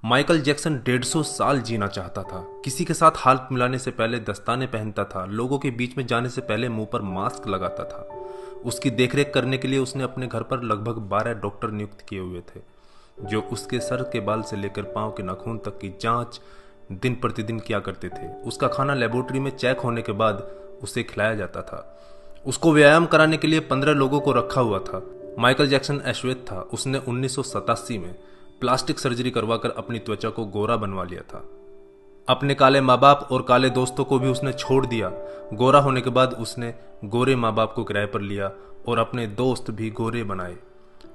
Michael Jackson 150 साल जीना चाहता था। किसी के साथ हाथ मिलाने से पहले दस्ताने पहनता था, लोगों के बीच में जाने से पहले मुंह पर मास्क लगाता था। उसकी देखरेख करने के लिए उसने अपने घर पर लगभग 12 डॉक्टर नियुक्त किए हुए थे, जो उसके सर के बाल से लेकर पांव के नाखून तक की जांच दिन प्रतिदिन किया करते थे। उसका खाना लेबोरेटरी में चेक होने के बाद उसे खिलाया जाता था। उसको व्यायाम कराने के लिए 15 लोगों को रखा हुआ था। माइकल जैक्सन अश्वेत था। उसने 1987 में प्लास्टिक सर्जरी करवाकर अपनी त्वचा को गोरा बनवा लिया था। अपने काले माँ बाप और काले दोस्तों को भी उसने छोड़ दिया। गोरा होने के बाद उसने गोरे माँ बाप को किराए पर लिया और अपने दोस्त भी गोरे बनाए।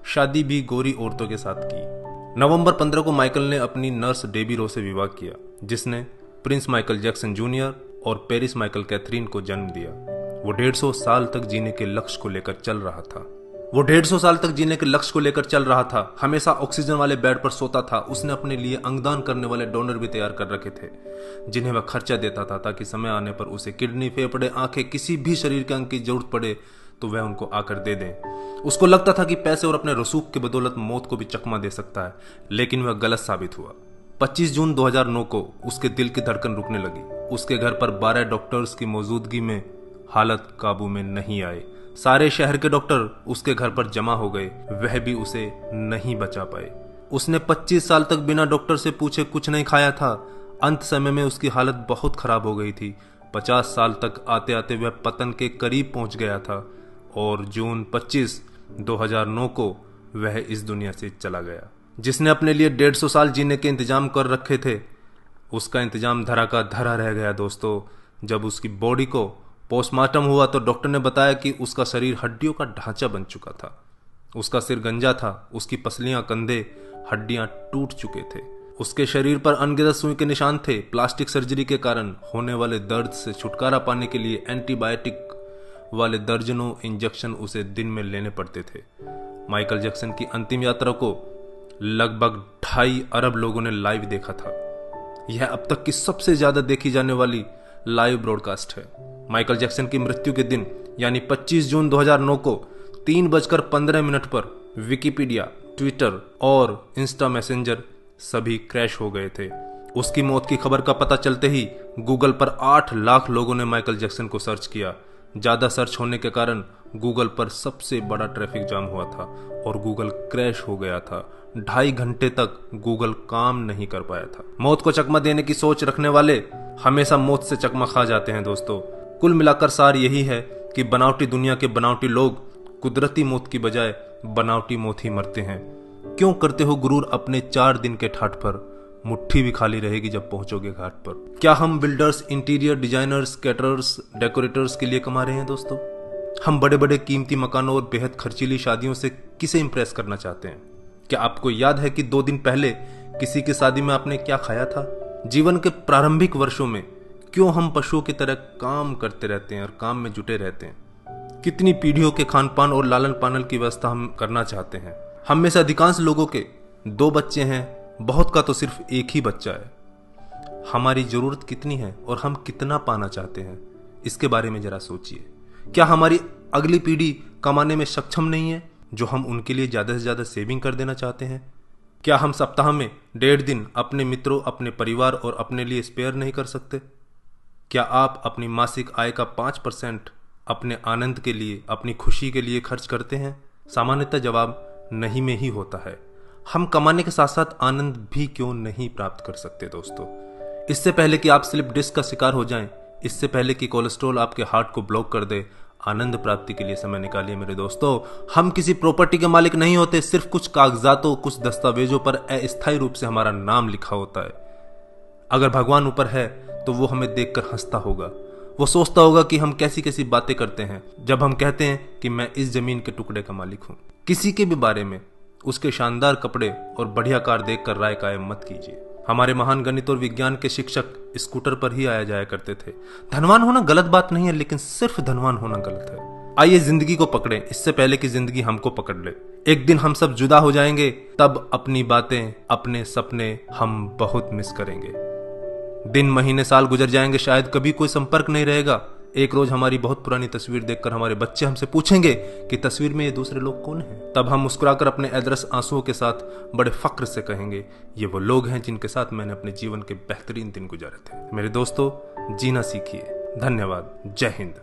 शादी भी गोरी औरतों के साथ की। नवंबर 15 को माइकल ने अपनी नर्स डेबी रो से विवाह किया, जिसने प्रिंस माइकल जैक्सन जूनियर और पेरिस माइकल कैथरीन को जन्म दिया। वो 150 साल तक जीने के लक्ष्य को लेकर चल रहा था। हमेशा ऑक्सीजन वाले बेड पर सोता था। उसने अपने लिए अंगदान करने वाले डोनर भी तैयार कर रखे थे, जिन्हें वह खर्चा देता था ताकि समय आने पर उसे किडनी, फेफड़े, आंखें, किसी भी शरीर के अंग की जरूरत पड़े तो वह उनको आकर दे दें। उसको लगता था कि पैसे और अपने रसूख की बदौलत मौत को भी चकमा दे सकता है, लेकिन वह गलत साबित हुआ। 25 जून 2009 को उसके दिल की धड़कन रुकने लगी। उसके घर पर 12 डॉक्टर्स की मौजूदगी में हालत काबू में नहीं आए। सारे शहर के डॉक्टर उसके घर पर जमा हो गए, वह भी उसे नहीं बचा पाए। उसने 25 साल तक बिना डॉक्टर से पूछे कुछ नहीं खाया था। अंत समय में उसकी हालत बहुत खराब हो गई थी। 50 साल तक आते आते वह पतन के करीब पहुंच गया था और जून 25, 2009 को वह इस दुनिया से चला गया। जिसने अपने लिए 150 साल जीने के इंतजाम कर रखे थे, उसका इंतजाम धरा का धरा रह गया दोस्तों। जब उसकी बॉडी को पोस्टमार्टम हुआ तो डॉक्टर ने बताया कि उसका शरीर हड्डियों का ढांचा बन चुका था। उसका सिर गंजा था, उसकी पसलियां, कंधे, हड्डियां टूट चुके थे। उसके शरीर पर अनगिनत सुई के निशान थे। प्लास्टिक सर्जरी के कारण होने वाले दर्द से छुटकारा पाने के लिए एंटीबायोटिक वाले दर्जनों इंजेक्शन उसे दिन में लेने पड़ते थे। माइकल जैक्सन की अंतिम यात्रा को लगभग 2.5 अरब लोगों ने लाइव देखा था। यह अब तक की सबसे ज्यादा देखी जाने वाली लाइव ब्रॉडकास्ट है। माइकल जैक्सन की मृत्यु के दिन यानी 25 जून 2009 को 3:15 पर विकिपीडिया, ट्विटर और इंस्टा मैसेंजर सभी क्रैश हो गए थे। उसकी मौत की खबर का पता चलते ही गूगल पर 8 लाख लोगों ने माइकल जैक्सन को सर्च किया। ज्यादा सर्च होने के कारण गूगल पर सबसे बड़ा ट्रैफिक जाम हुआ था और गूगल क्रैश हो गया था। 2.5 घंटे तक गूगल काम नहीं कर पाया था। मौत को चकमा देने की सोच रखने वाले हमेशा मौत से चकमा खा जाते हैं दोस्तों। कुल मिलाकर सार यही है कि बनावटी दुनिया के बनावटी लोग कुदरती मौत की बजाय बनावटी मौत ही मरते हैं। क्यों करते हो गुरूर अपने 4 दिन के ठाठ पर? मुट्ठी भी खाली रहेगी जब पहुंचोगे घाट पर। क्या हम builders, interior designers, caterers, decorators के लिए कमा रहे हैं दोस्तों? हम बड़े बड़े कीमती मकानों और बेहद खर्चीली शादियों से किसे इंप्रेस करना चाहते हैं? क्या आपको याद है कि 2 दिन पहले किसी की शादी में आपने क्या खाया था? जीवन के प्रारंभिक वर्षों में क्यों हम पशुओं की तरह काम करते रहते हैं और काम में जुटे रहते हैं? कितनी पीढ़ियों के खान पान और लालन पालन की व्यवस्था हम करना चाहते हैं? हम में से अधिकांश लोगों के 2 बच्चे हैं, बहुत का तो सिर्फ एक ही बच्चा है। हमारी जरूरत कितनी है और हम कितना पाना चाहते हैं, इसके बारे में जरा सोचिए। क्या हमारी अगली पीढ़ी कमाने में सक्षम नहीं है जो हम उनके लिए ज्यादा से ज्यादा सेविंग कर देना चाहते हैं? क्या हम सप्ताह में 1.5 दिन अपने मित्रों, अपने परिवार और अपने लिए स्पेयर नहीं कर सकते? क्या आप अपनी मासिक आय का 5% अपने आनंद के लिए, अपनी खुशी के लिए खर्च करते हैं? सामान्यतः जवाब नहीं में ही होता है। हम कमाने के साथ साथ आनंद भी क्यों नहीं प्राप्त कर सकते दोस्तों? इससे पहले कि आप स्लिप डिस्क का शिकार हो जाएं, इससे पहले कि कोलेस्ट्रॉल आपके हार्ट को ब्लॉक कर दे, आनंद प्राप्ति के लिए समय निकालिए मेरे दोस्तों। हम किसी प्रॉपर्टी के मालिक नहीं होते, सिर्फ कुछ कागजातों, कुछ दस्तावेजों पर अस्थायी रूप से हमारा नाम लिखा होता है। अगर भगवान ऊपर है तो वो हमें देखकर हंसता होगा। वो सोचता होगा कि हम कैसी कैसी बातें करते हैं जब हम कहते हैं कि मैं इस जमीन के टुकड़े का मालिक हूं। किसी के भी बारे में उसके शानदार कपड़े और बढ़िया कार देखकर राय कायम मत कीजिए। हमारे महान गणित और विज्ञान के शिक्षक स्कूटर पर ही आया जाया करते थे। धनवान होना गलत बात नहीं है, लेकिन सिर्फ धनवान होना गलत है। आइए जिंदगी को पकड़ें इससे पहले कि जिंदगी हमको पकड़ ले। एक दिन हम सब जुदा हो जाएंगे, तब अपनी बातें, अपने सपने हम बहुत मिस करेंगे। दिन, महीने, साल गुजर जाएंगे, शायद कभी कोई संपर्क नहीं रहेगा। एक रोज हमारी बहुत पुरानी तस्वीर देखकर हमारे बच्चे हमसे पूछेंगे कि तस्वीर में ये दूसरे लोग कौन हैं। तब हम मुस्कुराकर अपने अदरस आंसुओं के साथ बड़े फक्र से कहेंगे, ये वो लोग हैं जिनके साथ मैंने अपने जीवन के बेहतरीन दिन गुजारे थे। मेरे दोस्तों, जीना सीखिए। धन्यवाद। जय हिंद।